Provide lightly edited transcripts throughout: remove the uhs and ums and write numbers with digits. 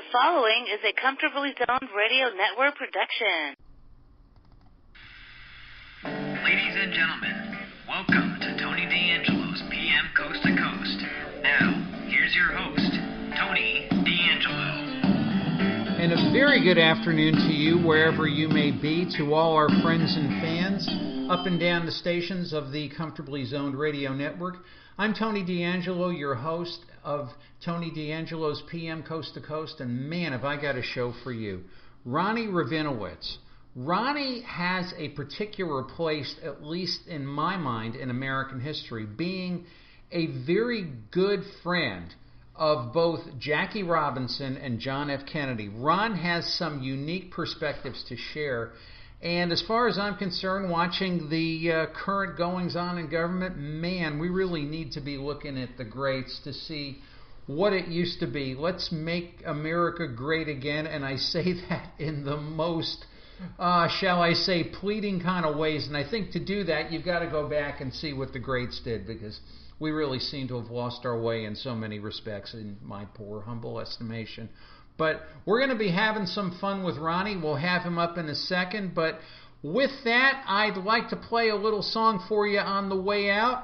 The following is a Comfortably Zoned Radio Network production. Ladies and gentlemen, welcome to Tony D'Angelo's PM Coast to Coast. Now, here's your host, Tony D'Angelo. And a very good afternoon to you, wherever you may be, to all our friends and fans up and down the stations of the Comfortably Zoned Radio Network. I'm Tony D'Angelo, your host of Tony D'Angelo's PM Coast to Coast, and man, have I got a show for you. Ronnie Rabinovitz. Ronnie has a particular place, at least in my mind, in American history, being a very good friend of both Jackie Robinson and John F. Kennedy. Ron has some unique perspectives to share. And as far as I'm concerned, watching the current goings-on in government, man, we really need to be looking at the greats to see what it used to be. Let's make America great again, and I say that in the most, shall I say, pleading kind of ways. And I think to do that, you've got to go back and see what the greats did, because we really seem to have lost our way in so many respects, in my poor, humble estimation. But we're going to be having some fun with Ronnie. We'll have him up in a second. But with that, I'd like to play a little song for you on the way out.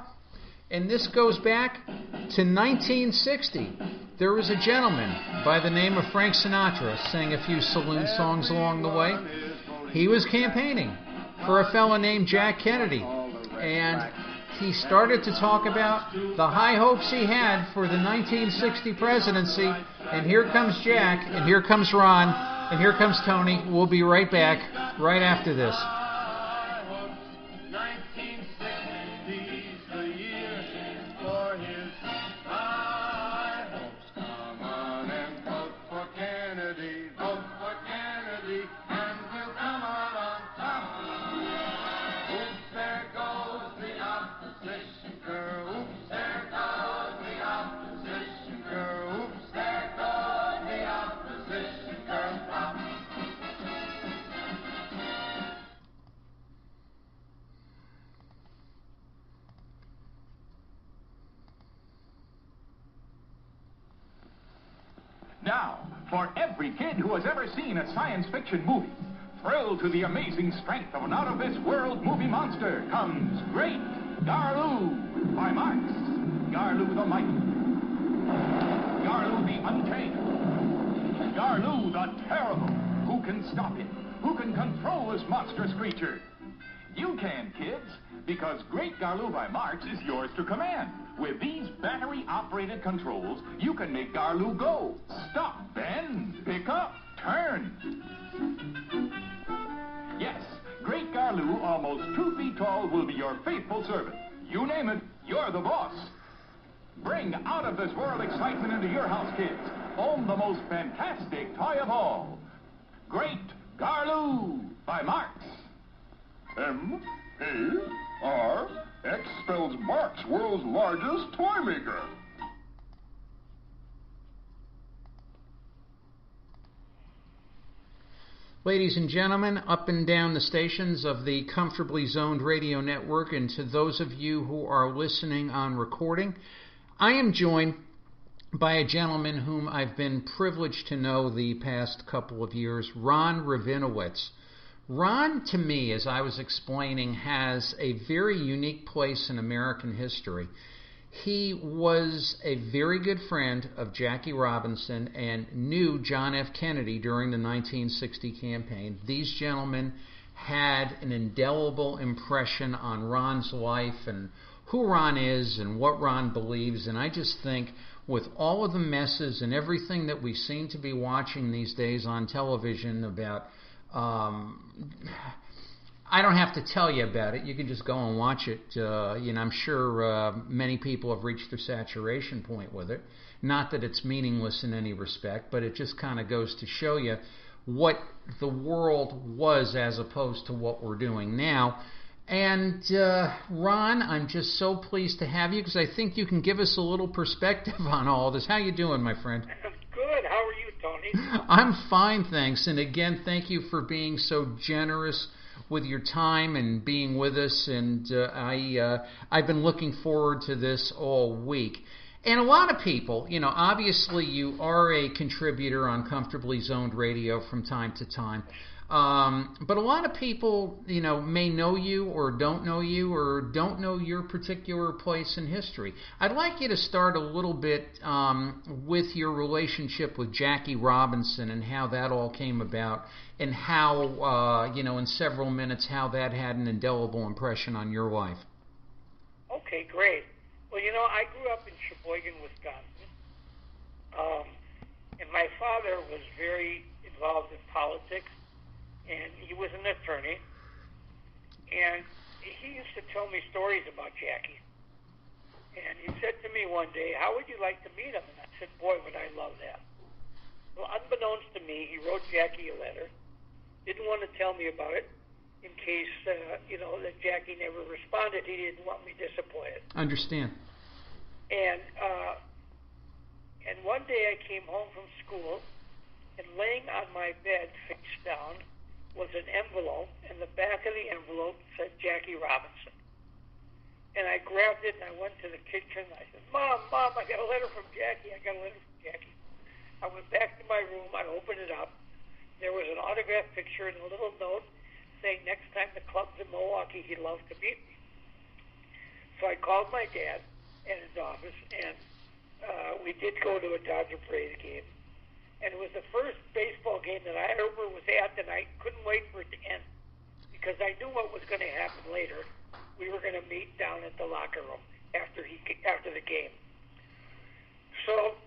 And this goes back to 1960. There was a gentleman by the name of Frank Sinatra, sang a few saloon songs along the way. He was campaigning for a fellow named Jack Kennedy. And he started to talk about the high hopes he had for the 1960 presidency. And here comes Jack, and here comes Ron, and here comes Tony. We'll be right back right after this. Now, for every kid who has ever seen a science fiction movie, thrilled to the amazing strength of an out-of-this-world movie monster, comes Great Garloo by Marx. Garloo the Mighty. Garloo the Untamed. Garloo the Terrible. Who can stop him? Who can control this monstrous creature? You can, kids, because Great Garloo by Marx is yours to command. With these battery-operated controls, you can make Garloo go, stop, bend, pick up, turn. Yes, Great Garloo, almost 2 feet tall, will be your faithful servant. You name it, you're the boss. Bring out-of-this-world excitement into your house, kids. Own the most fantastic toy of all. Great Garloo by Marx. M-A-R-X spells Marx, world's largest toy maker. Ladies and gentlemen, up and down the stations of the Comfortably Zoned Radio Network, and to those of you who are listening on recording, I am joined by a gentleman whom I've been privileged to know the past couple of years, Ron Rabinovitz. Ron, to me, as I was explaining, has a very unique place in American history. He was a very good friend of Jackie Robinson and knew John F. Kennedy during the 1960 campaign. These gentlemen had an indelible impression on Ron's life and who Ron is and what Ron believes. And I just think with all of the messes and everything that we seem to be watching these days on television about I don't have to tell you about it. You can just go and watch it. I'm sure many people have reached their saturation point with it. Not that it's meaningless in any respect, but it just kind of goes to show you what the world was as opposed to what we're doing now. And Ron, I'm just so pleased to have you because I think you can give us a little perspective on all this. How you doing, my friend? Good. How are you, Tony? I'm fine, thanks. And again, thank you for being so generous with your time and being with us. And I've been looking forward to this all week. And a lot of people, obviously you are a contributor on Comfortably Zoned Radio from time to time. But a lot of people, may know you or don't know your particular place in history. I'd like you to start a little bit with your relationship with Jackie Robinson and how that all came about, and how, in several minutes, how that had an indelible impression on your life. Okay, great. Well, I grew up in Sheboygan, Wisconsin, and my father was very involved in politics. And he was an attorney, and he used to tell me stories about Jackie. And he said to me one day, "How would you like to meet him?" And I said, "Boy, would I love that." Well, unbeknownst to me, he wrote Jackie a letter. Didn't want to tell me about it in case, that Jackie never responded. He didn't want me disappointed. Understand. And one day I came home from school, and laying on my bed, face down, was an envelope, and the back of the envelope said Jackie Robinson. And I grabbed it, and I went to the kitchen. I said, Mom, I got a letter from Jackie. I went back to my room. I opened it up. There was an autographed picture and a little note saying next time the club's in Milwaukee, he'd love to meet me. So I called my dad at his office, and we did go to a Dodger Braves game. And it was the first baseball game that I ever was at, and I couldn't wait for it to end because I knew what was going to happen later. We were going to meet down at the locker room after the game. So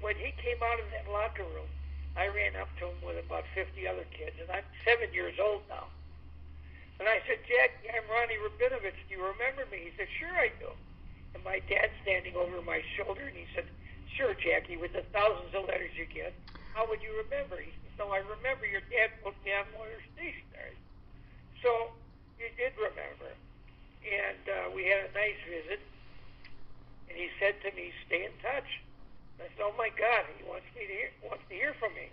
when he came out of that locker room, I ran up to him with about 50 other kids, and I'm 7 years old now. And I said, "Jackie, I'm Ronnie Rabinovitz. Do you remember me?" He said, "Sure I do." And my dad's standing over my shoulder, and he said, "Sure, Jackie, with the thousands of letters you get, how would you remember?" He said, "No, I remember your dad put me on lawyer stationery." So he did remember. And we had a nice visit. And he said to me, "Stay in touch." I said, "Oh, my God, he wants to hear from me."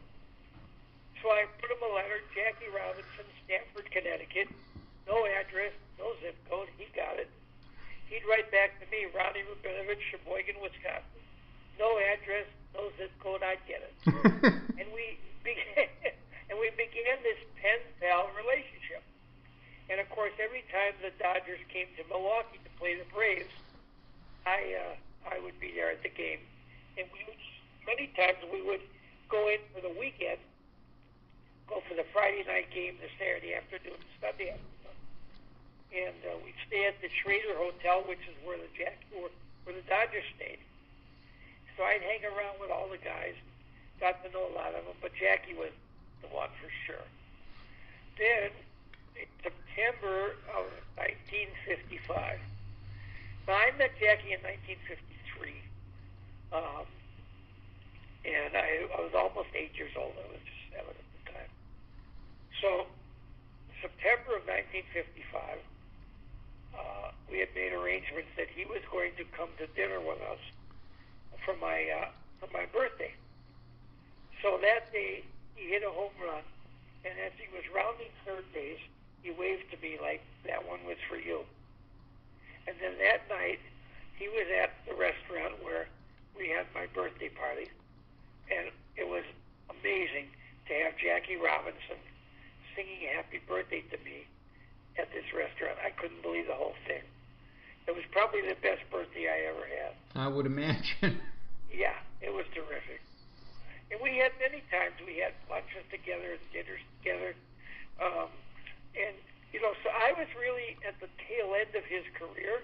So I put him a letter, Jackie Robinson, Stamford, Connecticut. No address, no zip code. He got it. He'd write back to me, Ronnie Rabinovitz, Sheboygan, Wisconsin. No address, no zip code, I'd get it. and we began this pen pal relationship. And of course, every time the Dodgers came to Milwaukee to play the Braves, I would be there at the game. And many times we would go in for the weekend, go for the Friday night game, the Saturday afternoon, Sunday afternoon. And we'd stay at the Schrader Hotel, which is where the Dodgers stayed. So I'd hang around with all the guys, got to know a lot of them, but Jackie was the one for sure. Then, in September of 1955, now I met Jackie in 1953, and I was almost 8 years old. I was just 7 at the time. So, September of 1955, we had made arrangements that he was going to come to dinner with us for my birthday. So that day, he hit a home run, and as he was rounding third base, he waved to me like, "That one was for you." And then that night, he was at the restaurant where we had my birthday party, and it was amazing to have Jackie Robinson singing happy birthday to me at this restaurant. I couldn't believe the whole thing. It was probably the best birthday I ever had. I would imagine. Yeah, it was terrific. And we had many times, we had lunches together and dinners together. So I was really at the tail end of his career.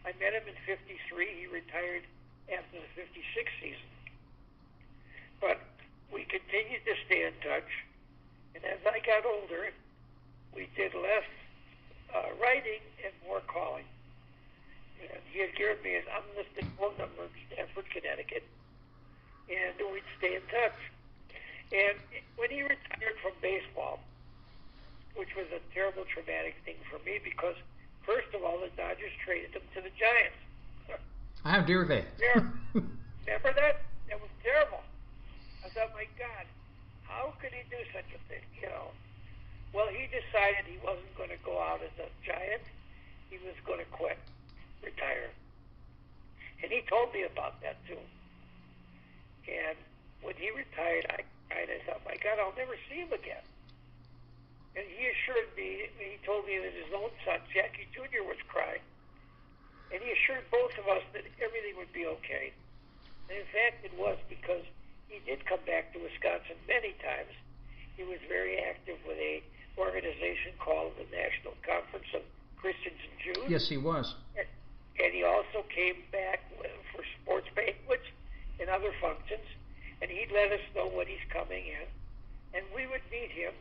I met him in 53. He retired after the 56 season. But we continued to stay in touch. And as I got older, we did less writing and more calling. And he had given me his unlisted phone number in Stamford, Connecticut. And we'd stay in touch. And when he retired from baseball, which was a terrible, traumatic thing for me because, first of all, the Dodgers traded him to the Giants. How dare they? Yeah. Remember that? That was terrible. I thought, my God, how could he do such a thing, Well, he decided he wasn't going to go out as a Giant. He was going to quit, retire. And he told me about that, too. And when he retired, I thought, my God, I'll never see him again. And he assured me, he told me that his own son, Jackie Jr., was crying. And he assured both of us that everything would be okay. And in fact, it was, because he did come back to Wisconsin many times. He was very active with a organization called the National Conference of Christians and Jews. Yes, he was. And he also came back for sports banquets and other functions. And he'd let us know when he's coming in. And we would meet him.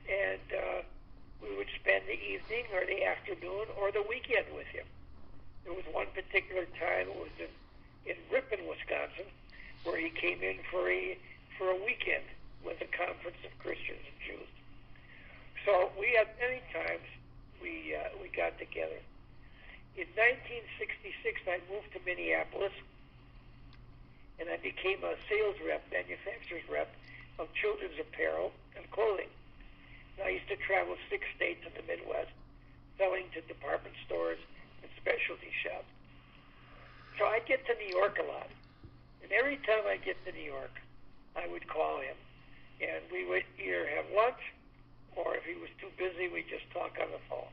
And we would spend the evening or the afternoon or the weekend with him. There was one particular time, it was in Ripon, Wisconsin, where he came in for a weekend with the Conference of Christians and Jews. So we had many times we got together. In 1966, I moved to Minneapolis, and I became a sales rep, manufacturer's rep of children's apparel and clothing. And I used to travel 6 states in the Midwest, selling to department stores and specialty shops. So I get to New York a lot. And every time I get to New York, I would call him. And we would either have lunch, or if he was too busy, we'd just talk on the phone.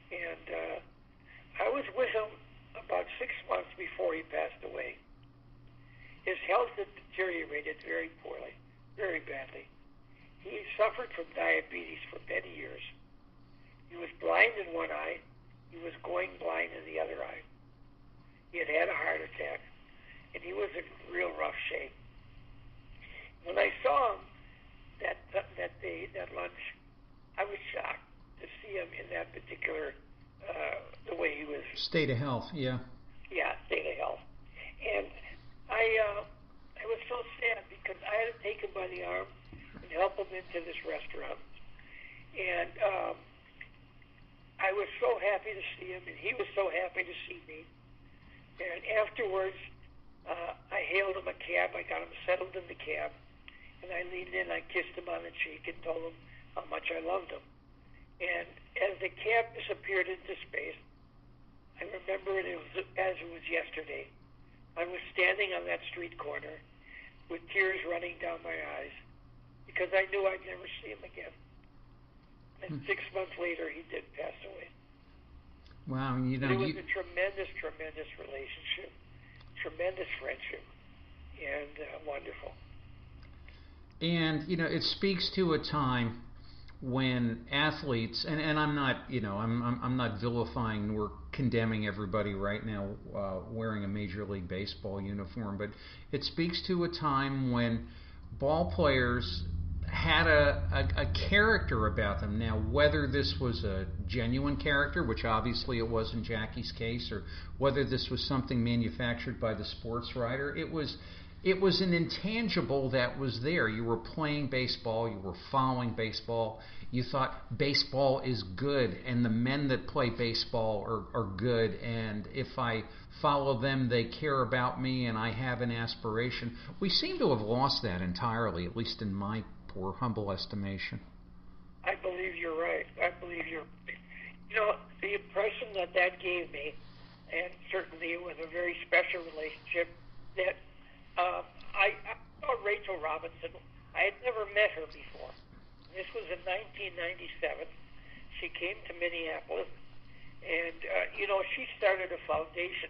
And I was with him about 6 months before he passed away. His health had deteriorated very poorly, very badly. He suffered from diabetes for many years. He was blind in one eye. He was going blind in the other eye. He had had a heart attack, and he was in real rough shape. When I saw him that lunch, I was shocked to see him in that particular, the way he was. State of health, yeah. Yeah, state of health. And I was so sad because I had to take him by the arm and help him into this restaurant. And I was so happy to see him, and he was so happy to see me. And afterwards, I hailed him a cab. I got him settled in the cab. And I leaned in, I kissed him on the cheek and told him how much I loved him. And as the cab disappeared into space, I remember it as it was yesterday. I was standing on that street corner with tears running down my eyes because I knew I'd never see him again. And 6 months later, he did pass away. Wow, you know, it was a tremendous, tremendous relationship, tremendous friendship, and wonderful. And, you know, it speaks to a time when athletes, and I'm not, you know, I'm not vilifying nor condemning everybody right now wearing a Major League Baseball uniform, but it speaks to a time when ball players had a character about them. Now, whether this was a genuine character, which obviously it was in Jackie's case, or whether this was something manufactured by the sports writer, it was an intangible that was there. You were playing baseball, you were following baseball, you thought baseball is good, and the men that play baseball are good, and if I follow them, they care about me, and I have an aspiration. We seem to have lost that entirely, at least in my poor, humble estimation. I believe you're right. I believe you're right. You know, the impression that gave me, and certainly with a very special relationship, that I saw Rachel Robinson. I had never met her before. This was in 1997. She came to Minneapolis, and, you know, she started a foundation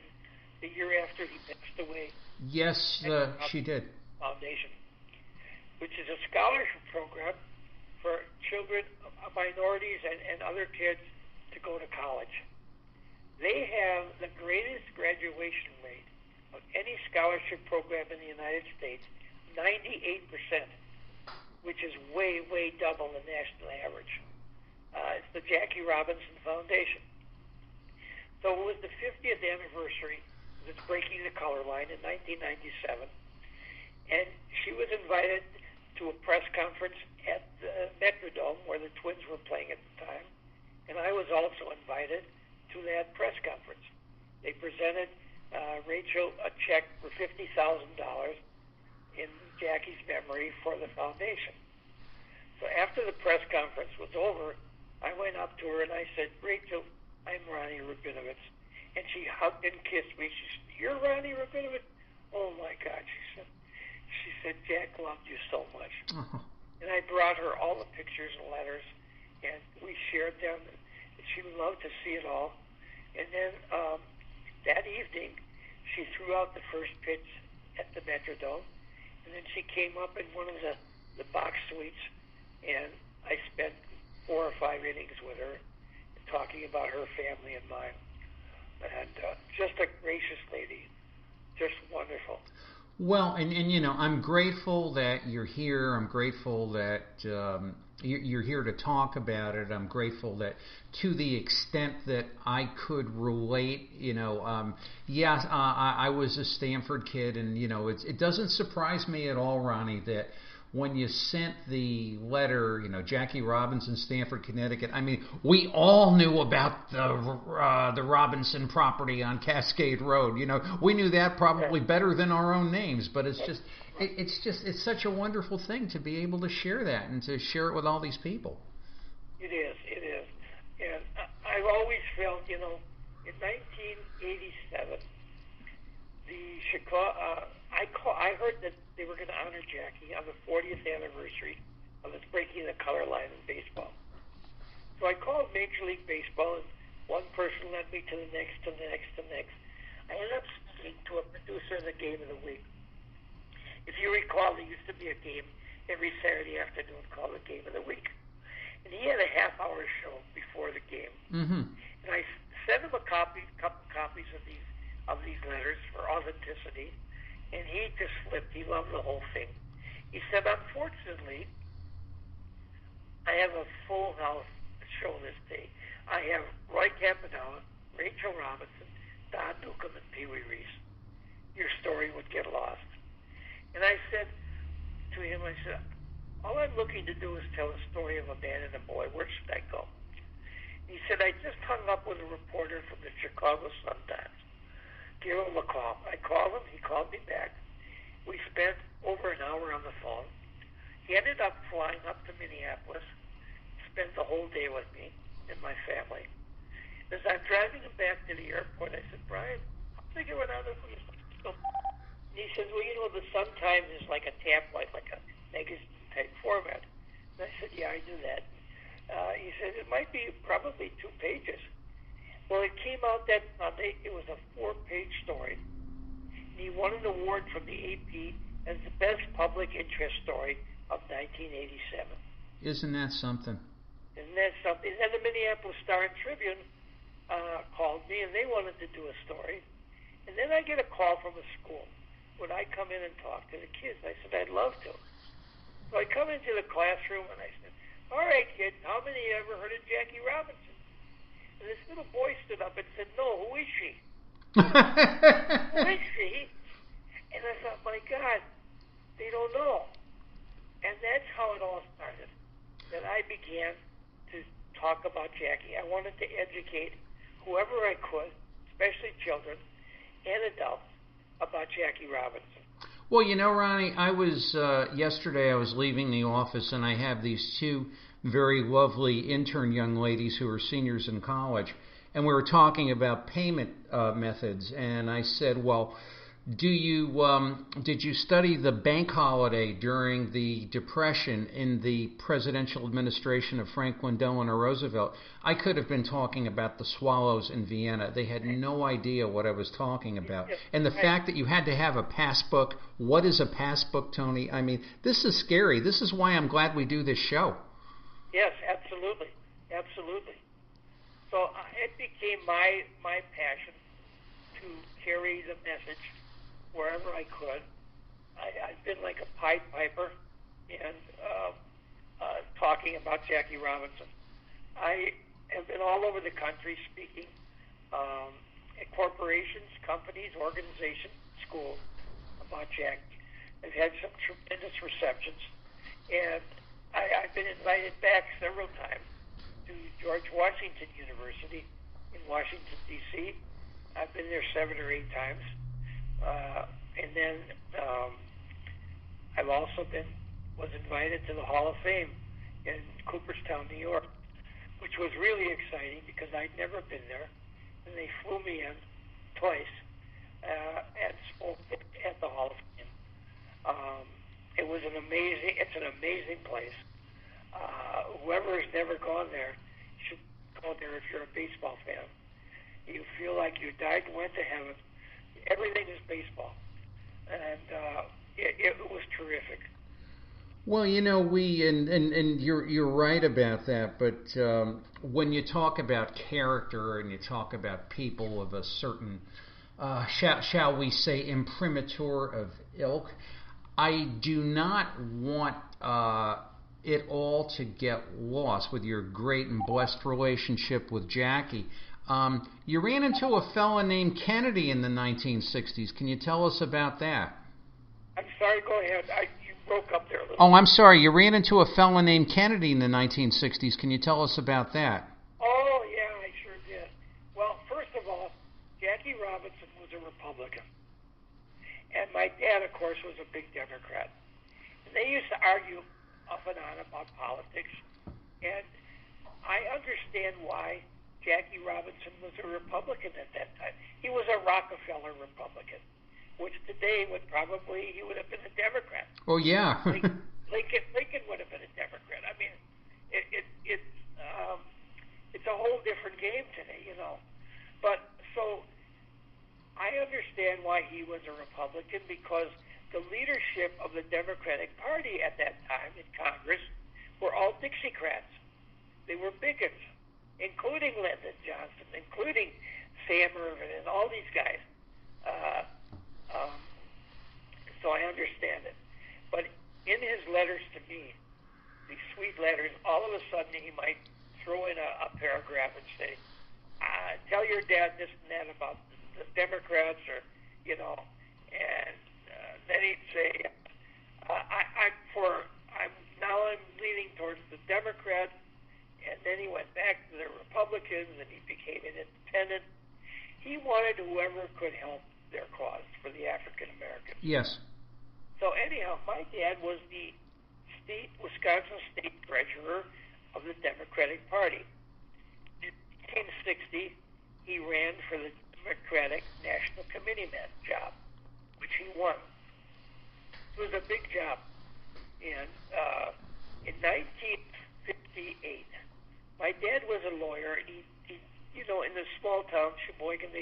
the year after he passed away. Yes, she did. Foundation, which is a scholarship program for children, minorities, and other kids to go to college. They have the greatest graduation rate of any scholarship program in the United States, 98%, which is way, way double the national average. It's the Jackie Robinson Foundation. So it was the 50th anniversary of its Breaking the Color line in 1997, and she was invited to a press conference at the Metrodome, where the Twins were playing at the time, and I was also invited to that press conference. They presented Rachel a check for $50,000 in Jackie's memory for the foundation. So after the press conference was over, I went up to her and I said, "Rachel, I'm Ronnie Rabinovitz, and she hugged and kissed me. She said, "You're Ronnie Rabinovitz." Oh my God, she said, "Jack loved you so much." Uh-huh. And I brought her all the pictures and letters, and we shared them. And she loved to see it all. And then that evening, she threw out the first pitch at the Metrodome, and then she came up in one of the box suites, and I spent 4 or 5 innings with her, talking about her family and mine. And just a gracious lady, just wonderful. Well, and you know, I'm grateful that you're here. I'm grateful that you're here to talk about it. I'm grateful that, to the extent that I could relate, you know, yes, I was a Stanford kid, and you know, it doesn't surprise me at all, Ronnie, that when you sent the letter, you know, Jackie Robinson, Stanford, Connecticut. I mean, we all knew about the Robinson property on Cascade Road. You know, we knew that probably better than our own names. But it's such a wonderful thing to be able to share that and to share it with all these people. It is, and I've always felt, you know, in 1987, the Chicago. I heard that they were going to honor Jackie on the 40th anniversary of the breaking the color line in baseball. So I called Major League Baseball, and one person led me to the next, to the next, to the next. I ended up speaking to a producer of the Game of the Week. If you recall, there used to be a game every Saturday afternoon called the Game of the Week. And he had a half-hour show before the game. Mm-hmm. And I sent him couple copies of these letters for authenticity. And he just flipped. He loved the whole thing. He said, "Unfortunately, I have a full house show this day. I have Roy Campanella, Rachel Robinson, Don Newcomb, and Pee Wee Reese. Your story would get lost." And I said to him, "All I'm looking to do is tell a story of a man and a boy. Where should I go?" He said, "I just hung up with a reporter from the Chicago Sun-Times. Give him a call." I called him. He called me back. We spent over an hour on the phone. He ended up flying up to Minneapolis, spent the whole day with me and my family. As I'm driving him back to the airport, I said, "Brian, how big of an honor for you?" And he says, "Well, you know, the Sun-Times is like a tabloid, like a magazine-type format." And I said, "Yeah, I do that." He said, "It might be probably 2 pages." Well, it came out that Monday. It was a 4-page story. And he won an award from the AP as the best public interest story of 1987. Isn't that something? Isn't that something? And then the Minneapolis Star and Tribune called me, and they wanted to do a story. And then I get a call from a school. Would I come in and talk to the kids? I said, "I'd love to." So I come into the classroom, and I said, "All right, kids, how many ever heard of Jackie Robinson?" And this little boy stood up and said, "No, who is she?" Who is she? And I thought, my God, they don't know. And that's how it all started, that I began to talk about Jackie. I wanted to educate whoever I could, especially children and adults, about Jackie Robinson. Well, you know, Ronnie, yesterday I was leaving the office, and I have these 2 very lovely intern young ladies who are seniors in college, and we were talking about payment methods, and I said, "Well, did you study the bank holiday during the Depression in the presidential administration of Franklin Delano Roosevelt?" I could have been talking about the Swallows in Vienna. They had no idea what I was talking about. And the fact that you had to have a passbook. What is a passbook, Tony? I mean, this is scary. This is why I'm glad we do this show. Yes, absolutely. So it became my passion to carry the message wherever I could. I've been like a Pied Piper and talking about Jackie Robinson. I have been all over the country speaking at corporations, companies, organizations, schools about Jackie. I've had some tremendous receptions, and I've been invited back several times to George Washington University in Washington, D.C. I've been there 7 or 8 times. And then I've also was invited to the Hall of Fame in Cooperstown, New York, which was really exciting because I'd never been there. And they flew me in, twice and spoke at the Hall of Fame. It's an amazing place. Whoever has never gone there should go there if you're a baseball fan. You feel like you died and went to heaven. Everything is baseball. And it was terrific. Well, and you're right about that. But when you talk about character and you talk about people of a certain, shall we say, imprimatur of ilk, I do not want it all to get lost with your great and blessed relationship with Jackie. You ran into a fella named Kennedy in the 1960s. Can you tell us about that? I'm sorry, go ahead. You broke up there a little. Oh, I'm sorry. You ran into a fella named Kennedy in the 1960s. Can you tell us about that? Oh, yeah, I sure did. Well, first of all, Jackie Robinson was a Republican. And my dad, of course, was a big Democrat. And they used to argue up and on about politics. And I understand why Jackie Robinson was a Republican at that time. He was a Rockefeller Republican, which today he would have been a Democrat. Oh, yeah. Lincoln would have been a Democrat. I mean, it's a whole different game today, But so I understand why he was a Republican, because the leadership of the Democratic Party at that time in Congress were all Dixiecrats. They were bigots, including Lyndon Johnson, including Sam Ervin, and all these guys. So I understand it. But in his letters to me, these sweet letters, all of a sudden he might throw in a paragraph and say, tell your dad this and that about the Democrats, or, and then he'd say, I'm leaning towards the Democrats, and then he went back to the Republicans, and he became an independent. He wanted whoever could help their cause for the African Americans. Yes. So anyhow, my dad was the Wisconsin state treasurer of the Democratic Party. In 1960, he ran for the Democratic National Committeeman job, which he won. It was a big job. And in 1958, my dad was a lawyer, and he in the small town, Sheboygan,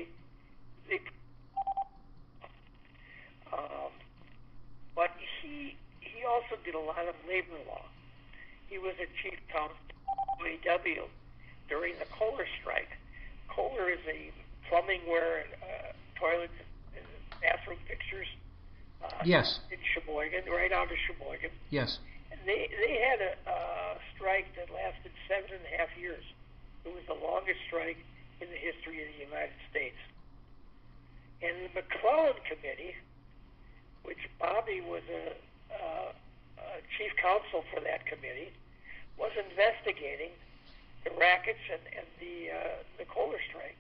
but he also did a lot of labor law. He was a chief counsel at WWII during the Kohler strike. Kohler is a plumbing ware, toilets, and bathroom fixtures. Yes. In Sheboygan, right out of Sheboygan. Yes. And they had a strike that lasted 7.5 years. It was the longest strike in the history of the United States. And the McClellan Committee, which Bobby was a chief counsel for that committee, was investigating the rackets and the Kohler strike.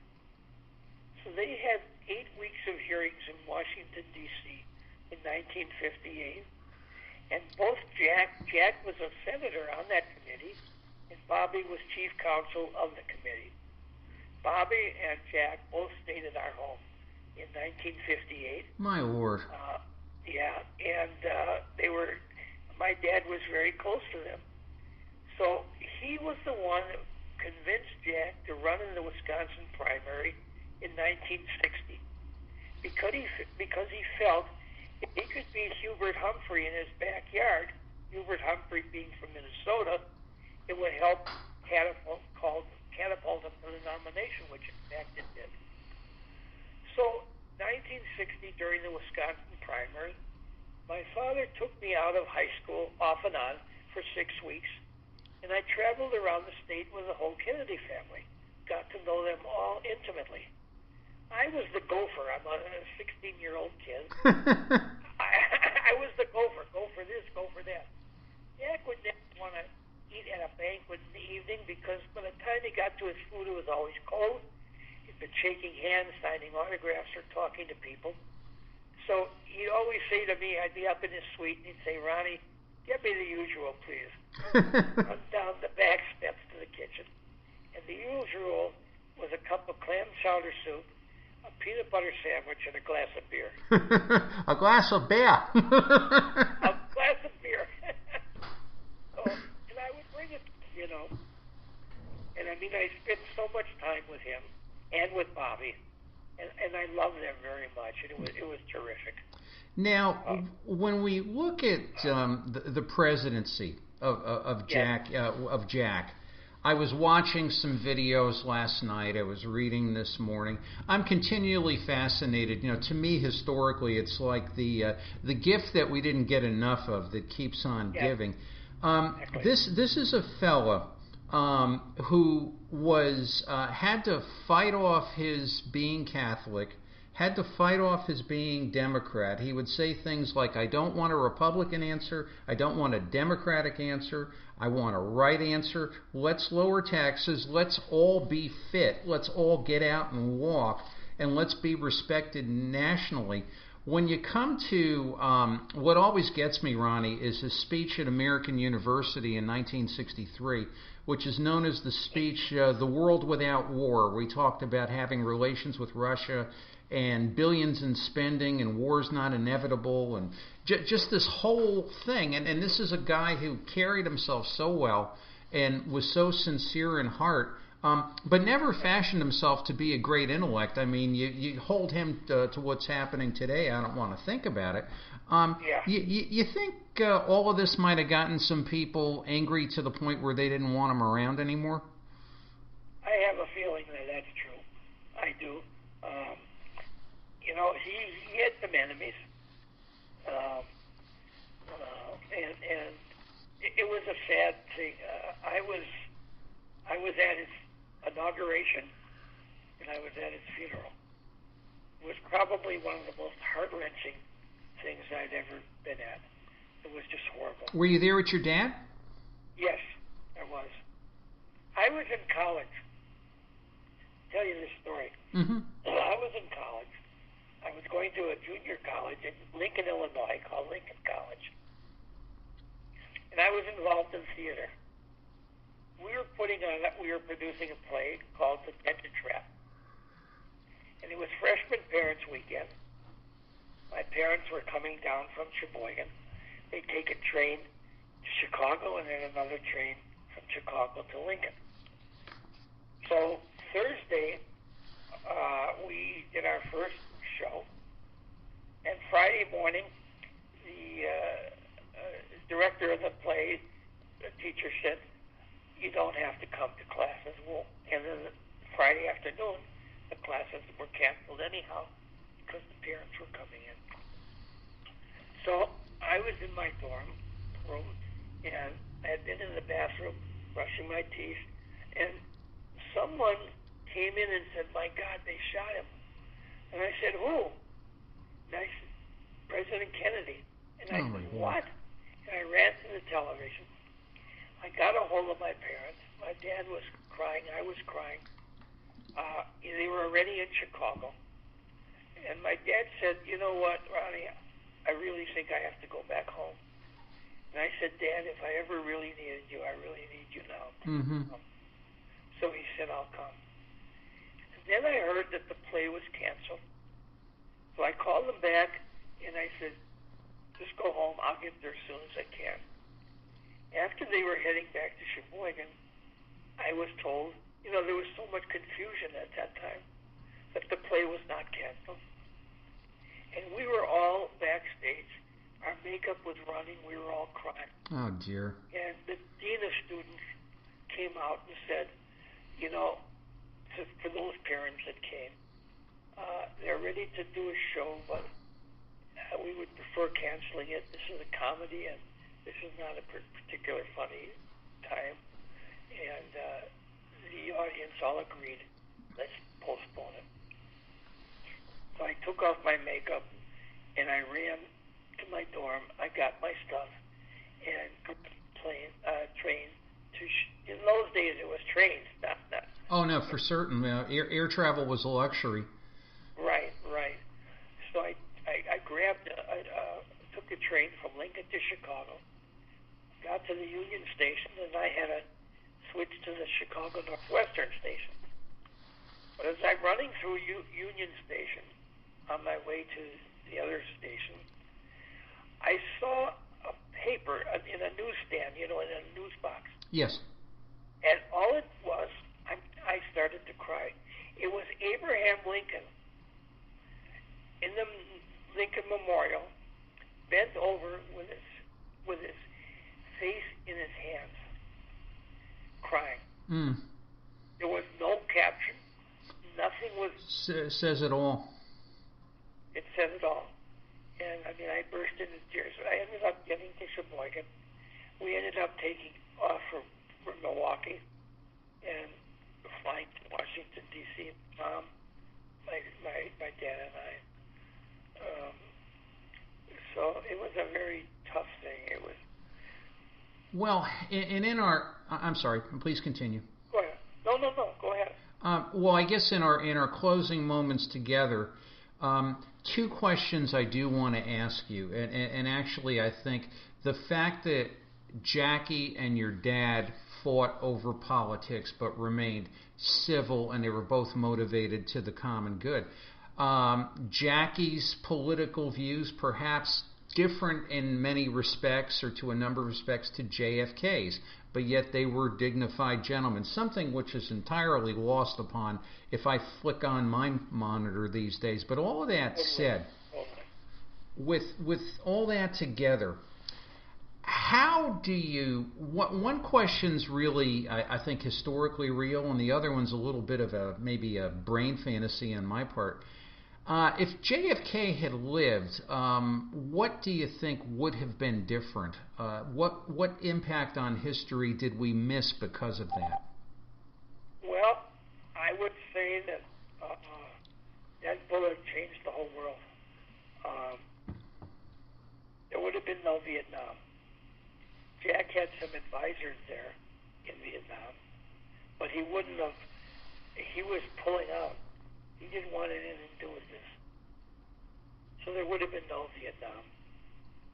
So they had 8 weeks of hearings in Washington, D.C. in 1958. And both Jack was a senator on that committee, and Bobby was chief counsel of the committee. Bobby and Jack both stayed at our home in 1958. My Lord. Yeah, and my dad was very close to them. So he was the one that convinced Jack to run in the Wisconsin primary in 1960 because he felt if he could beat Hubert Humphrey in his backyard, Hubert Humphrey being from Minnesota, it would help catapult him to the nomination, which in fact it did. So 1960, during the Wisconsin primary, my father took me out of high school off and on for 6 weeks, and I traveled around the state with the whole Kennedy family, got to know them all intimately. I was the gopher. I'm a 16-year-old kid. I was the gopher. Go for this, go for that. Jack would never want to eat at a banquet in the evening because by the time he got to his food, it was always cold. He'd been shaking hands, signing autographs, or talking to people. So he'd always say to me, I'd be up in his suite, and he'd say, Ronnie, get me the usual, please. Run down the back steps to the kitchen. And the usual was a cup of clam chowder soup, a peanut butter sandwich and a glass of beer. A glass of beer. A glass of beer. And I would bring it, And I mean, I spent so much time with him and with Bobby, and I love them very much, and it was terrific. Now, when we look at the presidency of Jack, I was watching some videos last night. I was reading this morning. I'm continually fascinated. To me, historically, it's like the gift that we didn't get enough of that keeps on giving. Exactly. This is a fella who was had to fight off his being Catholic, had to fight off his being Democrat. He would say things like, I don't want a Republican answer, I don't want a Democratic answer, I want a right answer, let's lower taxes, let's all be fit, let's all get out and walk, and let's be respected nationally. When you come to what always gets me, Ronnie, is his speech at American University in 1963, which is known as the speech, The World Without War. We talked about having relations with Russia and billions in spending and war's not inevitable and just this whole thing. And this is a guy who carried himself so well and was so sincere in heart, but never fashioned himself to be a great intellect. I mean, you hold him to what's happening today, I don't want to think about it. You think all of this might have gotten some people angry to the point where they didn't want him around anymore? I have a feeling that that's true. I do. He had some enemies, and it was a sad thing. I was at his inauguration, and I was at his funeral. It was probably one of the most heart-wrenching things I'd ever been at. It was just horrible. Were you there with your dad? Yes, I was. I was in college. I'll tell you this story. Mm-hmm. I was in college. I was going to a junior college in Lincoln, Illinois, called Lincoln College. And I was involved in theater. We were producing a play called The Detention Trap. And it was freshman parents' weekend. My parents were coming down from Sheboygan. They'd take a train to Chicago and then another train from Chicago to Lincoln. So Thursday, we did our first show. And Friday morning, the director of the play, the teacher said, you don't have to come to classes. And then Friday afternoon, the classes were canceled anyhow because the parents were coming in. So I was in my dorm room, and I had been in the bathroom brushing my teeth, and someone came in and said, my God, they shot him. And I said, who? And I said, President Kennedy. And I said, what? And I ran to the television. I got a hold of my parents. My dad was crying. I was crying. They were already in Chicago. And my dad said, you know what, Ronnie, I really think I have to go back home. And I said, Dad, if I ever really needed you, I really need you now. Mm-hmm. So he said, I'll come. And then I heard that the play was canceled. So I called them back, and I said, just go home. I'll get there as soon as I can. After they were heading back to Sheboygan, I was told, there was so much confusion at that time that the play was not canceled. And we were all backstage. Our makeup was running. We were all crying. Oh, dear. And the dean of students came out and said, for those parents that came, they're ready to do a show, but we would prefer canceling it. This is a comedy, and this is not a particular funny time. And the audience all agreed, let's postpone it. So I took off my makeup, and I ran to my dorm. I got my stuff, and train to. In those days, it was trains, not. Oh no, for certain. Air travel was a luxury. Right. So I grabbed, took a train from Lincoln to Chicago, got to the Union Station, and I had to switch to the Chicago Northwestern station. But as I'm running through Union Station on my way to the other station, I saw a paper in a newsstand, in a news box. Yes. And all it was, I started to cry. It was Abraham Lincoln in the Lincoln Memorial, bent over with his face in his hands, crying. Mm. There was no caption. Nothing was. Says it all. It says it all. And I burst into tears. I ended up getting to Sheboygan. We ended up taking off for Milwaukee and flying to Washington D.C. Mom, my dad and I. So it was a very tough thing. It was. Well, in our, I'm sorry. Please continue. Go ahead. No. Go ahead. Well, I guess in our closing moments together, two questions I do want to ask you, and actually I think the fact that Jackie and your dad fought over politics but remained civil, and they were both motivated to the common good. Jackie's political views perhaps different in many respects, or to a number of respects, to JFK's, but yet they were dignified gentlemen, something which is entirely lost upon if I flick on my monitor these days. But all of that said, with all that together, how do you, one question's really, I think, historically real, and the other one's a little bit of maybe a brain fantasy on my part. If JFK had lived, what do you think would have been different? What impact on history did we miss because of that? Well, I would say that that bullet changed the whole world. There would have been no Vietnam. Jack had some advisors there in Vietnam, but he wouldn't have. He was pulling out. He didn't want anything to do with this. So there would have been no Vietnam,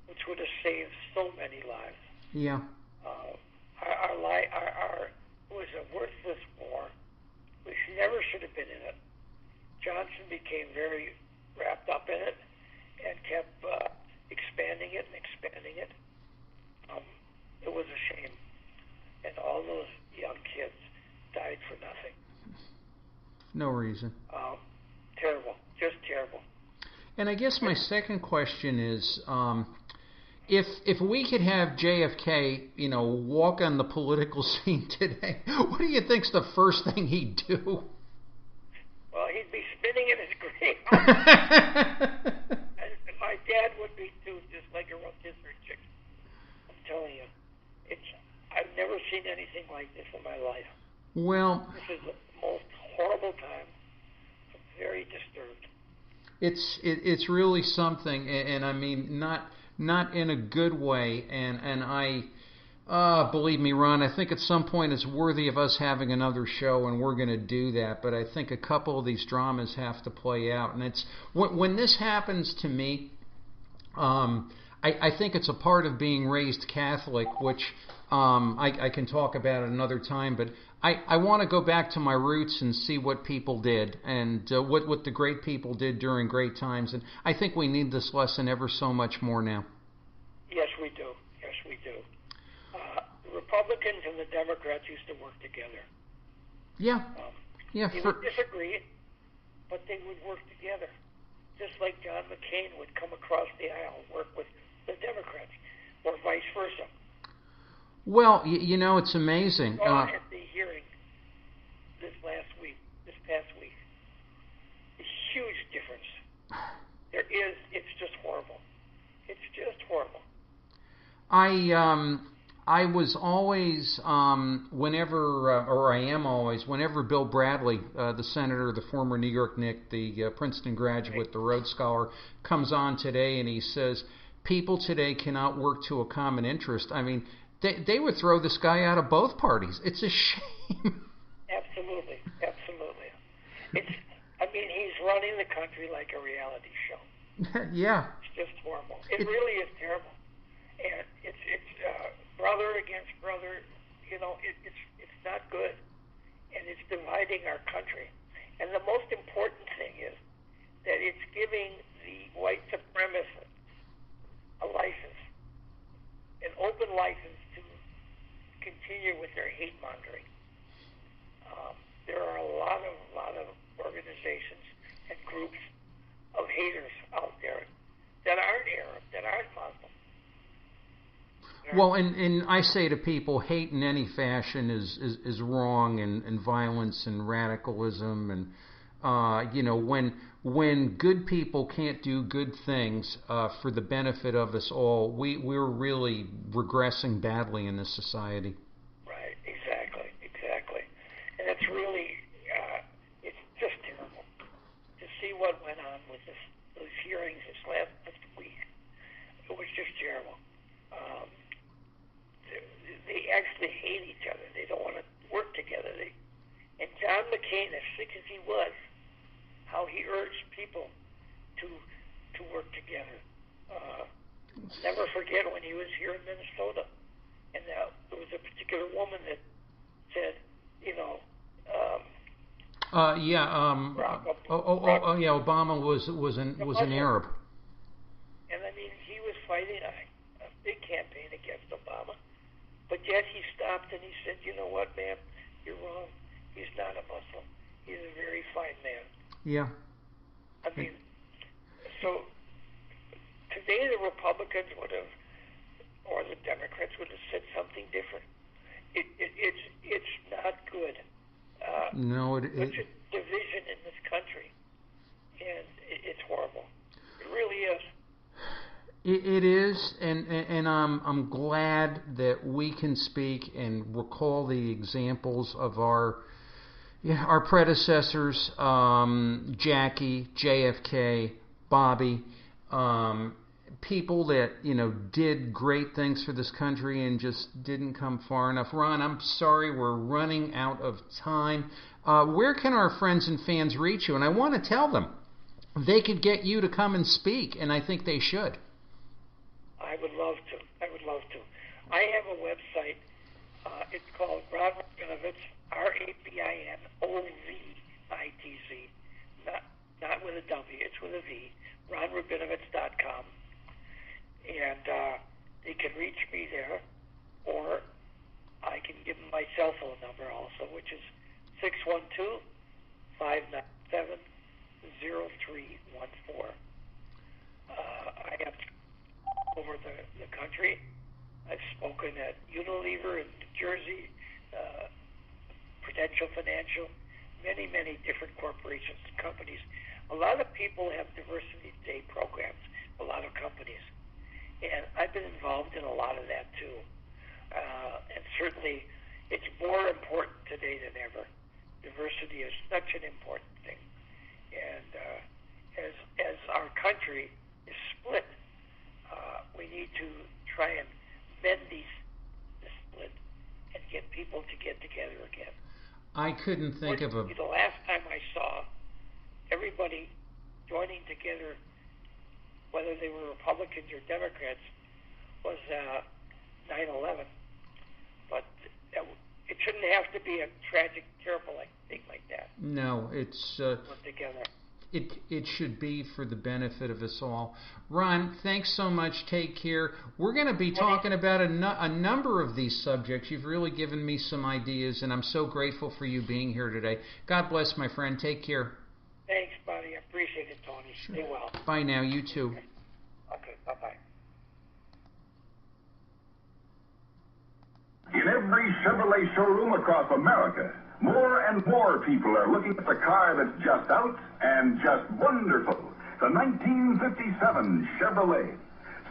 which would have saved so many lives. Yeah. It was a worthless war. We never should have been in it. Johnson became very wrapped up in it and kept expanding it. It was a shame. And all those young kids died for nothing. No reason. Terrible. Just terrible. And I guess my second question is, if we could have JFK, walk on the political scene today, what do you think's the first thing he'd do? Well, he'd be spinning in his grave. And my dad would be too, just like a rotisserie chicken. I'm telling you, I've never seen anything like this in my life. Well, this is the most horrible time. I'm very disturbed. It's really something, and I mean not in a good way. And I believe me, Ron, I think at some point it's worthy of us having another show, and we're going to do that. But I think a couple of these dramas have to play out, and it's when this happens to me. I think it's a part of being raised Catholic, which I can talk about at another time, but I want to go back to my roots and see what people did and what the great people did during great times. And I think we need this lesson ever so much more now. Yes, we do. Yes, we do. The Republicans and the Democrats used to work together. Yeah. They would disagree, but they would work together. Just like John McCain would come across the aisle and work with the Democrats, or vice versa. Well, it's amazing. At the hearing this past week, a huge difference. It's just horrible. It's just horrible. I was always, whenever Bill Bradley, the senator, the former New York Knick, the Princeton graduate, the Rhodes Scholar, comes on today and he says, people today cannot work to a common interest. I mean, they would throw this guy out of both parties. It's a shame. Absolutely. He's running the country like a reality show. Yeah. It's just horrible. It really is terrible. And it's brother against brother. It's not good. And it's dividing our country. And the most important thing is that it's giving the white supremacists a license, an open license to continue with their hate mongering. There are a lot of organizations and groups of haters out there that aren't Arab, that aren't Muslim. Well, and I say to people, hate in any fashion is wrong, and violence and radicalism, and when good people can't do good things for the benefit of us all, we're really regressing badly in this society. Right, exactly, and it's really it's just terrible to see what went on with those hearings this last week. It was just terrible. They actually hate each other. They don't want to work together. And John McCain, as sick as he was, how he urged people to work together. Never forget when he was here in Minnesota, and there was a particular woman that said, Obama was an Arab. And I mean, he was fighting a big campaign against Obama, but yet he stopped and he said, "You know what, ma'am? You're wrong. He's not a Muslim. He's a very fine man." Yeah. I mean, so today the Republicans would have, or the Democrats would have said something different. It's not good. No, such a division in this country, and it's horrible. It really is. It is, and I'm glad that we can speak and recall the examples of our predecessors, Jackie, JFK, Bobby, people that did great things for this country and just didn't come far enough. Ron, I'm sorry, we're running out of time. Where can our friends and fans reach you? And I want to tell them they could get you to come and speak, and I think they should. I would love to. I have a website. It's called Rabinovitz, Rabinovitz, not with a W, it's with a V, RonRabinovitz.com. And they can reach me there, or I can give them my cell phone number also, which is 612-597-0314. I have over the country. I've spoken at Unilever in New Jersey, Prudential Financial, many different corporations and companies. A lot of people have diversity day programs, a lot of companies. And I've been involved in a lot of that too. And certainly it's more important today than ever. Diversity is such an important thing. And as our country is split, we need to try and mend this split and get people to get together again. I couldn't think of a... The last time I saw everybody joining together, whether they were Republicans or Democrats, was 9/11. But it shouldn't have to be a tragic, terrible thing like that. No, it's... Put together. It should be for the benefit of us all. Ron, thanks so much. Take care. We're going to be talking about a number of these subjects. You've really given me some ideas, and I'm so grateful for you being here today. God bless, my friend. Take care. Thanks, buddy. I appreciate it, Tony. Sure. Stay well. Bye now. You too. Okay. Bye-bye. In every Chevrolet showroom across America, more and more people are looking at the car that's just out and just wonderful. The 1957 Chevrolet.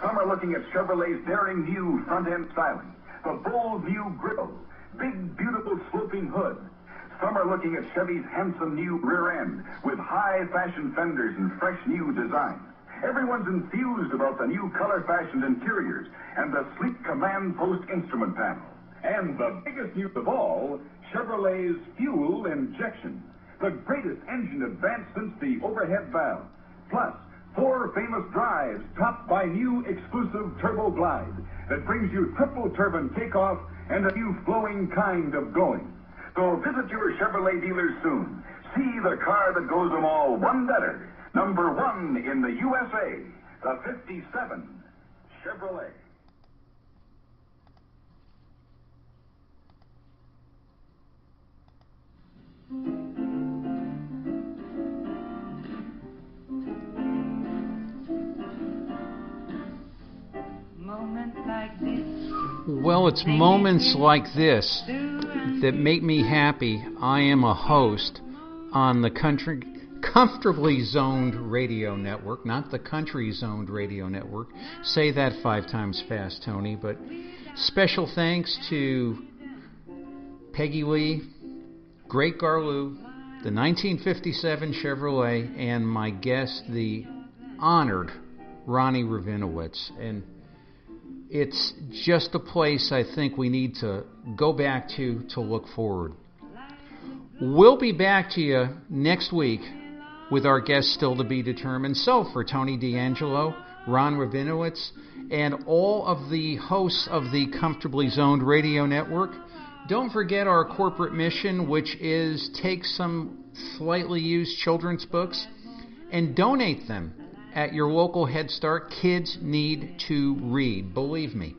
Some are looking at Chevrolet's daring new front-end styling, the bold new grille, big, beautiful sloping hood. Some are looking at Chevy's handsome new rear end with high-fashion fenders and fresh new design. Everyone's enthused about the new color-fashioned interiors and the sleek command post instrument panel. And the biggest news of all, Chevrolet's fuel injection. The greatest engine advance since the overhead valve. Plus, 4 famous drives topped by new exclusive Turbo Glide that brings you triple turbine takeoff and a new flowing kind of going. So visit your Chevrolet dealers soon. See the car that goes them all one better. Number one in the USA, the 57 Chevrolet. Well, it's moments like this that make me happy. I am a host on the Comfortably Zoned Radio Network, not the Country Zoned Radio Network. Say that 5 times fast, Tony. But special thanks to Peggy Lee, Great Garlou, the 1957 Chevrolet, and my guest, the honored Ronnie Rabinovitz. And it's just a place I think we need to go back to look forward. We'll be back to you next week with our guests still to be determined. So for Tony D'Angelo, Ron Rabinovitz, and all of the hosts of the Comfortably Zoned Radio Network, don't forget our corporate mission, which is take some slightly used children's books and donate them at your local Head Start. Kids need to read, believe me.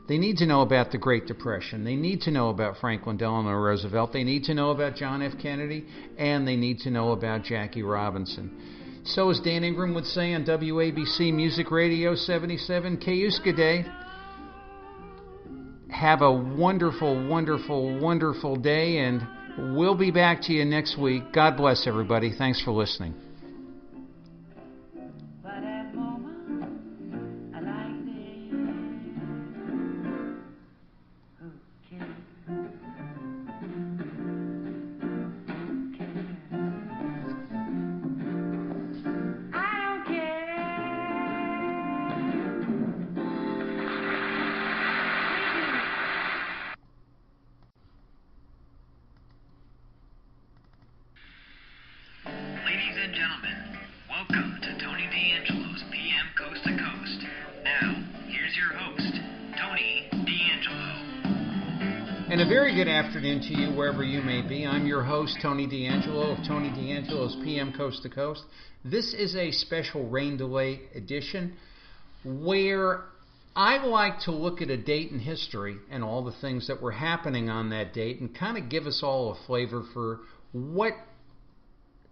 They need to know about the Great Depression. They need to know about Franklin Delano Roosevelt. They need to know about John F. Kennedy. And they need to know about Jackie Robinson. So as Dan Ingram would say on WABC Music Radio 77, Kayuska Day. Have a wonderful, wonderful, wonderful day, and we'll be back to you next week. God bless everybody. Thanks for listening. Ladies and gentlemen, welcome to Tony D'Angelo's PM Coast to Coast. Now, here's your host, Tony D'Angelo. And a very good afternoon to you wherever you may be. I'm your host, Tony D'Angelo of Tony D'Angelo's PM Coast to Coast. This is a special rain delay edition where I like to look at a date in history and all the things that were happening on that date and kind of give us all a flavor for what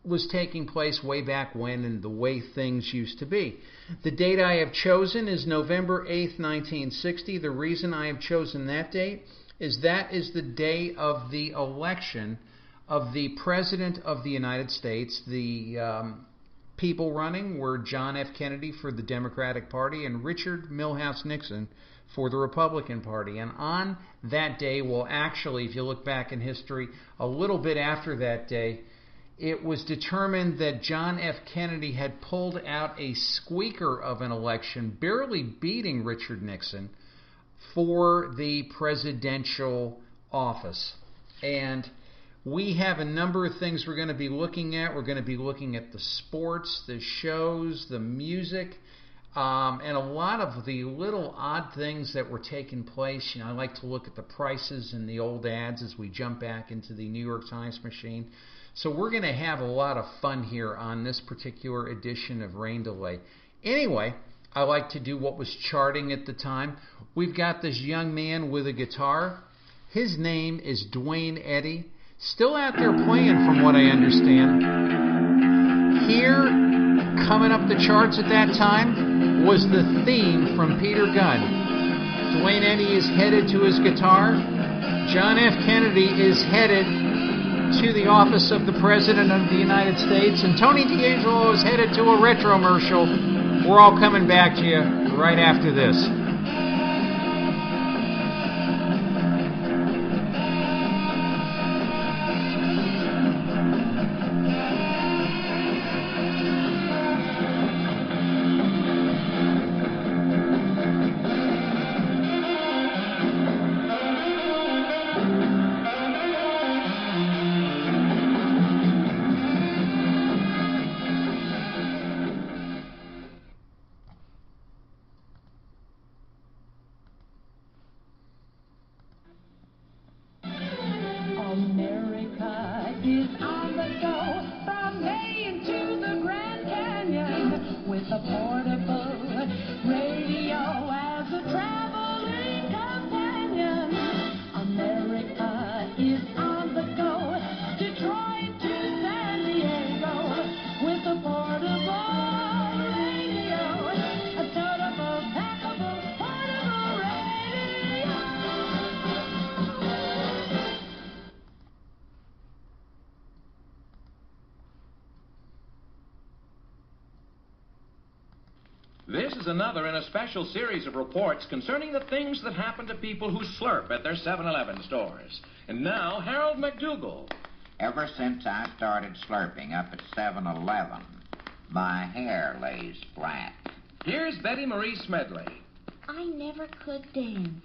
was taking place way back when and the way things used to be. The date I have chosen is November 8th, 1960. The reason I have chosen that date is that is the day of the election of the President of the United States. The people running were John F. Kennedy for the Democratic Party and Richard Milhouse Nixon for the Republican Party. And on that day, well, actually, if you look back in history, a little bit after that day, it was determined that John F. Kennedy had pulled out a squeaker of an election, barely beating Richard Nixon for the presidential office. And we have a number of things we're going to be looking at. We're going to be looking at the sports, the shows, the music, and a lot of the little odd things that were taking place. You know, I like to look at the prices and the old ads as we jump back into the New York Times machine. So we're going to have a lot of fun here on this particular edition of Rain Delay. Anyway, I like to do what was charting at the time. We've got this young man with a guitar. His name is Duane Eddy. Still out there playing from what I understand. Here, coming up the charts at that time, was the theme from Peter Gunn. Duane Eddy is headed to his guitar. John F. Kennedy is headed to the office of the President of the United States, and Tony D'Angelo is headed to a retromercial. We're all coming back to you right after this. This is another in a special series of reports concerning the things that happen to people who slurp at their 7-Eleven stores. And now, Harold McDougal. Ever since I started slurping up at 7-Eleven, my hair lays flat. Here's Betty Marie Smedley. I never could dance.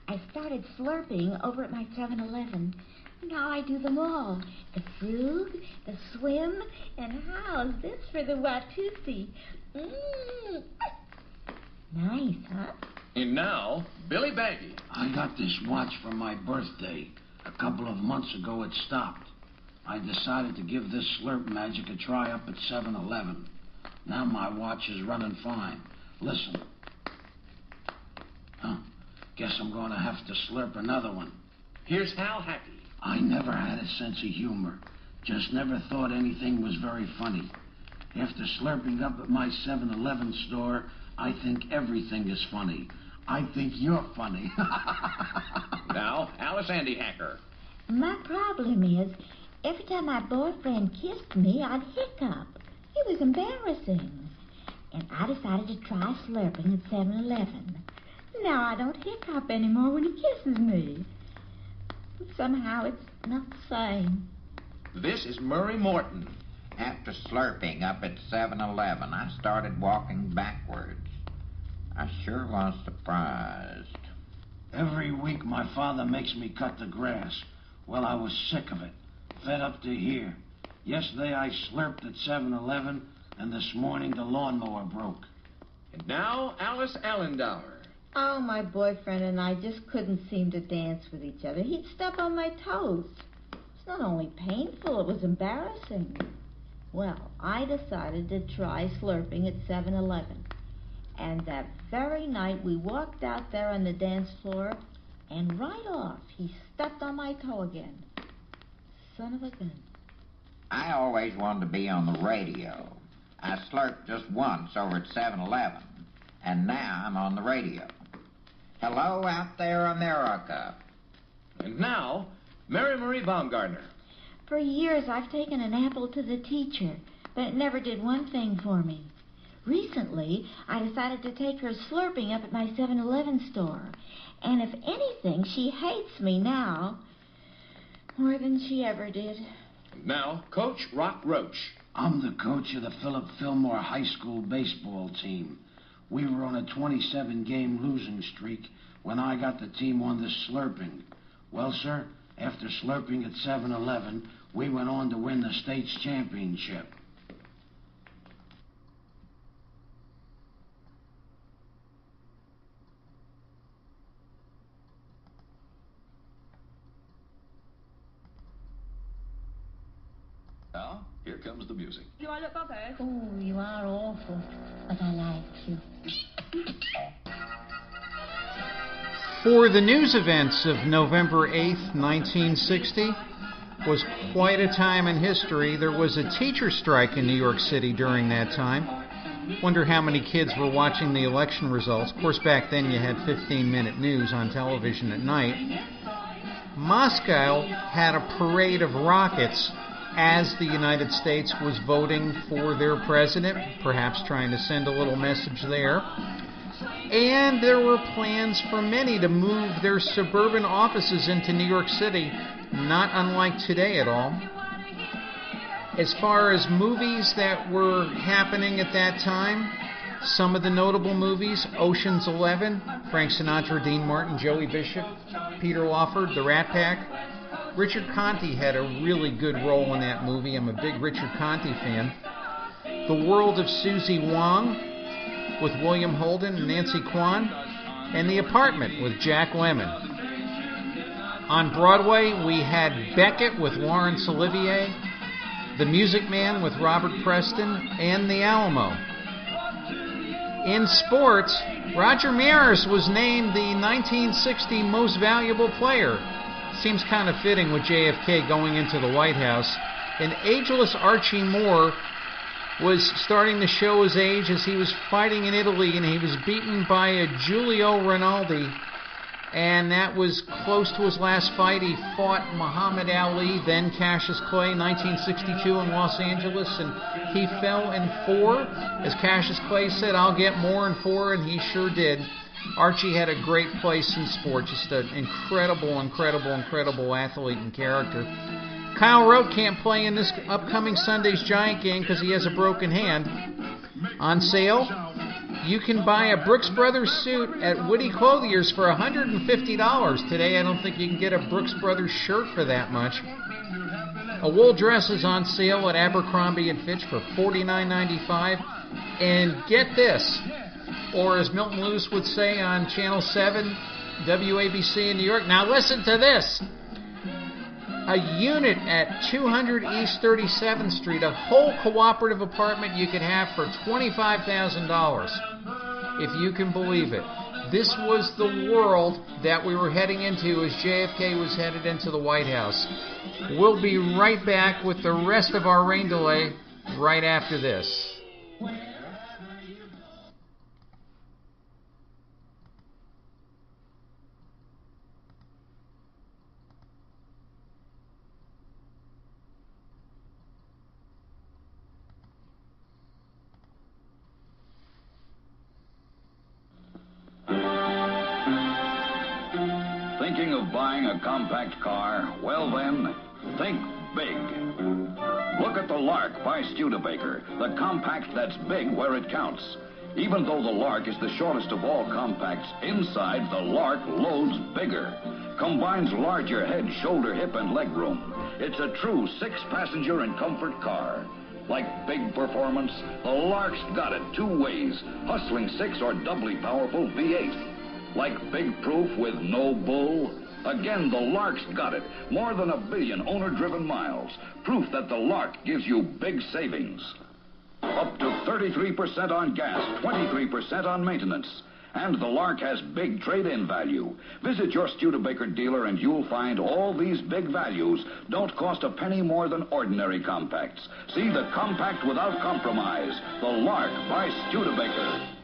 I started slurping over at my 7-Eleven. Now I do them all. The frug, the swim, and how's this for the Watusi? Nice, huh? And now, Billy Baggy. I got this watch for my birthday. A couple of months ago it stopped. I decided to give this slurp magic a try up at 7-Eleven. Now my watch is running fine. Listen. Guess I'm going to have to slurp another one. Here's Hal Hackey. I never had a sense of humor. Just never thought anything was very funny. After slurping up at my 7-Eleven store, I think everything is funny. I think you're funny. Now, Alice Andy Hacker. My problem is, every time my boyfriend kissed me, I'd hiccup. It was embarrassing. And I decided to try slurping at 7-Eleven. Now I don't hiccup anymore when he kisses me. Somehow it's not the same. This is Murray Morton. After slurping up at 7-Eleven, I started walking backwards. I sure was surprised. Every week my father makes me cut the grass. Well, I was sick of it. Fed up to here. Yesterday I slurped at 7-Eleven, and this morning the lawnmower broke. And now, Alice Allendauer. Oh, my boyfriend and I just couldn't seem to dance with each other. He'd step on my toes. It's not only painful, it was embarrassing. Well, I decided to try slurping at 7-Eleven. And that very night we walked out there on the dance floor, and right off he stepped on my toe again. Son of a gun. I always wanted to be on the radio. I slurped just once over at 7-Eleven, and now I'm on the radio. Hello out there, America. And now, Mary Marie Baumgartner. For years I've taken an apple to the teacher, but it never did one thing for me. Recently, I decided to take her slurping up at my 7-Eleven store. And if anything, she hates me now more than she ever did. And now, Coach Rock Roach. I'm the coach of the Philip Fillmore High School baseball team. We were on a 27-game losing streak when I got the team on this slurping. Well, sir, after slurping at 7-Eleven, we went on to win the state's championship. Now, here comes the music. Do I look okay? Oh, you are awful, but I like you. For the news events of November 8th, 1960, was quite a time in history. There was a teacher strike in New York City during that time. Wonder how many kids were watching the election results. Of course, back then you had 15-minute news on television at night. Moscow had a parade of rockets as the United States was voting for their president, perhaps trying to send a little message there. And there were plans for many to move their suburban offices into New York City, not unlike today at all. As far as movies that were happening at that time, some of the notable movies: Ocean's 11, Frank Sinatra, Dean Martin, Joey Bishop, Peter Lawford, The Rat Pack. Richard Conte had a really good role in that movie. I'm a big Richard Conte fan. The World of Susie Wong with William Holden and Nancy Kwan. And The Apartment with Jack Lemmon. On Broadway, we had Beckett with Laurence Olivier, The Music Man with Robert Preston, and The Alamo. In sports, Roger Maris was named the 1960 Most Valuable Player. Seems kind of fitting with JFK going into the White House. And ageless Archie Moore was starting to show his age as he was fighting in Italy, and he was beaten by a Giulio Rinaldi and that was close to his last fight. He fought Muhammad Ali, then Cassius Clay, 1962 in Los Angeles, and he fell in 4. As Cassius Clay said, "I'll get more in 4," and he sure did. Archie had a great place in sport, just an incredible athlete and character. Kyle Rote can't play in this upcoming Sunday's Giant game because he has a broken hand. On sale, you can buy a Brooks Brothers suit at Woody Clothier's for $150. Today, I don't think you can get a Brooks Brothers shirt for that much. A wool dress is on sale at Abercrombie & Fitch for $49.95. And get this, or as Milton Lewis would say on Channel 7, WABC in New York, now listen to this. A unit at 200 East 37th Street, a whole cooperative apartment you could have for $25,000, if you can believe it. This was the world that we were heading into as JFK was headed into the White House. We'll be right back with the rest of our rain delay right after this. Thinking of buying a compact car? Well then, think big. Look at the Lark by Studebaker, the compact that's big where it counts. Even though the Lark is the shortest of all compacts, inside the Lark loads bigger. Combines larger head, shoulder, hip, and leg room. It's a true 6-passenger and comfort car. Like big performance, the Lark's got it 2 ways. Hustling 6 or doubly powerful V8. Like big proof with no bull? Again, the Lark's got it. More than 1 billion owner-driven miles. Proof that the Lark gives you big savings. Up to 33% on gas, 23% on maintenance. And the Lark has big trade-in value. Visit your Studebaker dealer and you'll find all these big values don't cost a penny more than ordinary compacts. See the compact without compromise. The Lark by Studebaker.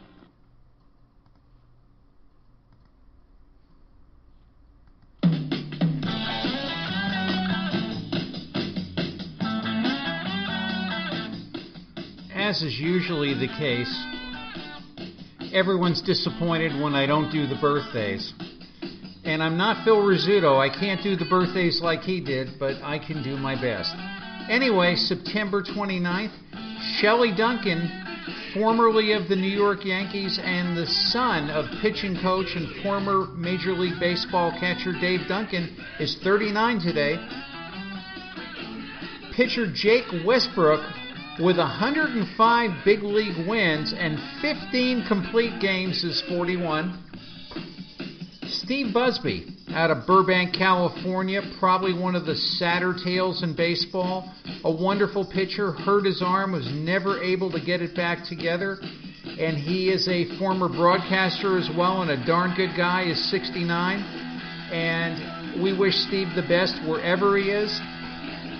As is usually the case, everyone's disappointed when I don't do the birthdays. And I'm not Phil Rizzuto. I can't do the birthdays like he did, but I can do my best. Anyway, September 29th, Shelley Duncan, formerly of the New York Yankees and the son of pitching coach and former Major League Baseball catcher Dave Duncan, is 39 today. Pitcher Jake Westbrook, with 105 big league wins and 15 complete games, is 41. Steve Busby, out of Burbank, California, probably one of the sadder tales in baseball. A wonderful pitcher, hurt his arm, was never able to get it back together. And he is a former broadcaster as well, and a darn good guy, is 69. And we wish Steve the best wherever he is.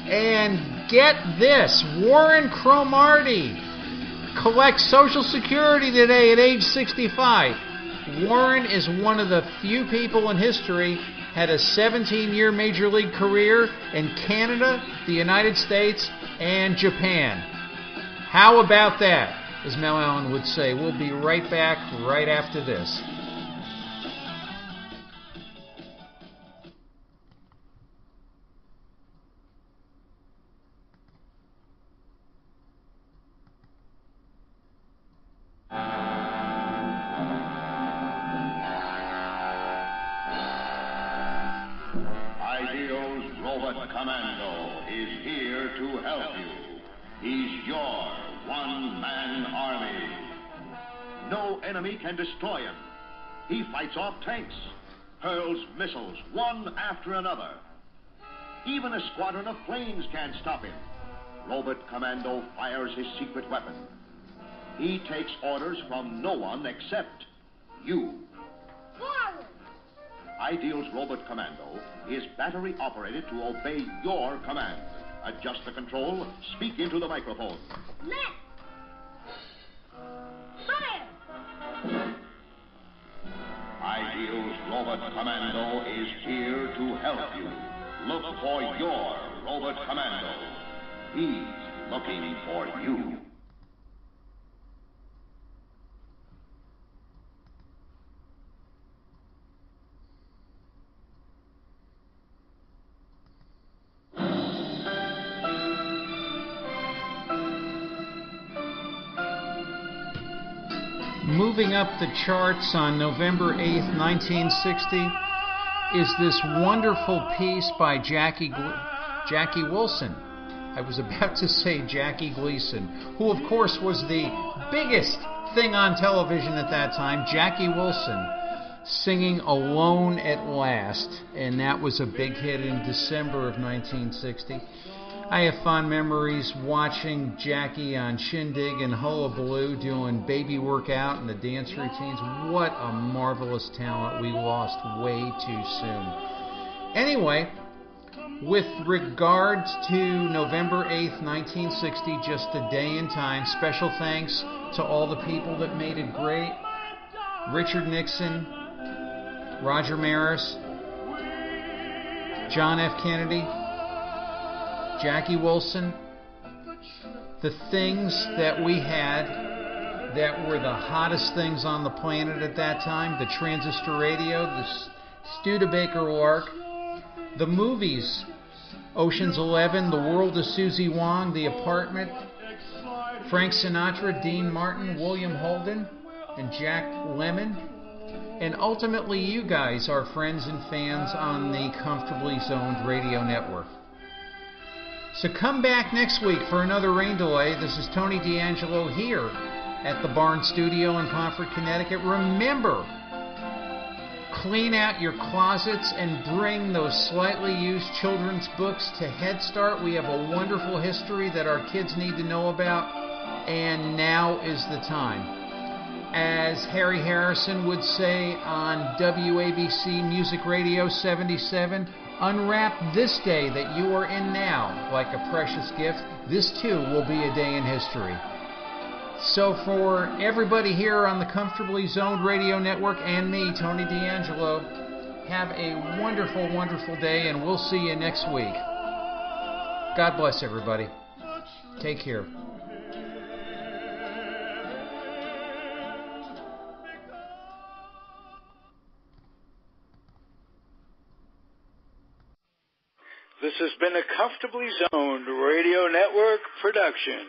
And get this, Warren Cromartie collects Social Security today at age 65. Warren is one of the few people in history had a 17-year Major League career in Canada, the United States, and Japan. How about that, as Mel Allen would say. We'll be right back right after this. Commando is here to help you. He's your one-man army. No enemy can destroy him. He fights off tanks, hurls missiles one after another. Even a squadron of planes can't stop him. Robot Commando fires his secret weapon. He takes orders from no one except you. Ideal's Robot Commando is battery operated to obey your command. Adjust the control, speak into the microphone. Left! Fire! Ideal's Robot Commando is here to help you. Look for your Robot Commando. He's looking for you. Moving up the charts on November 8th, 1960, is this wonderful piece by Jackie Wilson. I was about to say Jackie Gleason, who of course was the biggest thing on television at that time. Jackie Wilson singing Alone at Last, and that was a big hit in December of 1960. I have fond memories watching Jackie on Shindig and Hullabaloo doing baby workout and the dance routines. What a marvelous talent we lost way too soon. Anyway, with regards to November 8th, 1960, just a day in time, special thanks to all the people that made it great. Richard Nixon, Roger Maris, John F. Kennedy, Jackie Wilson, the things that we had that were the hottest things on the planet at that time, the transistor radio, the Studebaker Lark, the movies, Ocean's 11, The World of Susie Wong, The Apartment, Frank Sinatra, Dean Martin, William Holden, and Jack Lemmon, and ultimately you guys, our friends and fans on the Comfortably Zoned Radio Network. So come back next week for another rain delay. This is Tony D'Angelo here at the Barn Studio in Pomfret, Connecticut. Remember, clean out your closets and bring those slightly used children's books to Head Start. We have a wonderful history that our kids need to know about, and now is the time. As Harry Harrison would say on WABC Music Radio 77, unwrap this day that you are in now like a precious gift. This too will be a day in history. So for everybody here on the Comfortably Zoned Radio Network and me, Tony D'Angelo, have a wonderful, wonderful day, and we'll see you next week. God bless everybody. Take care. This has been a Comfortably Zoned Radio Network production.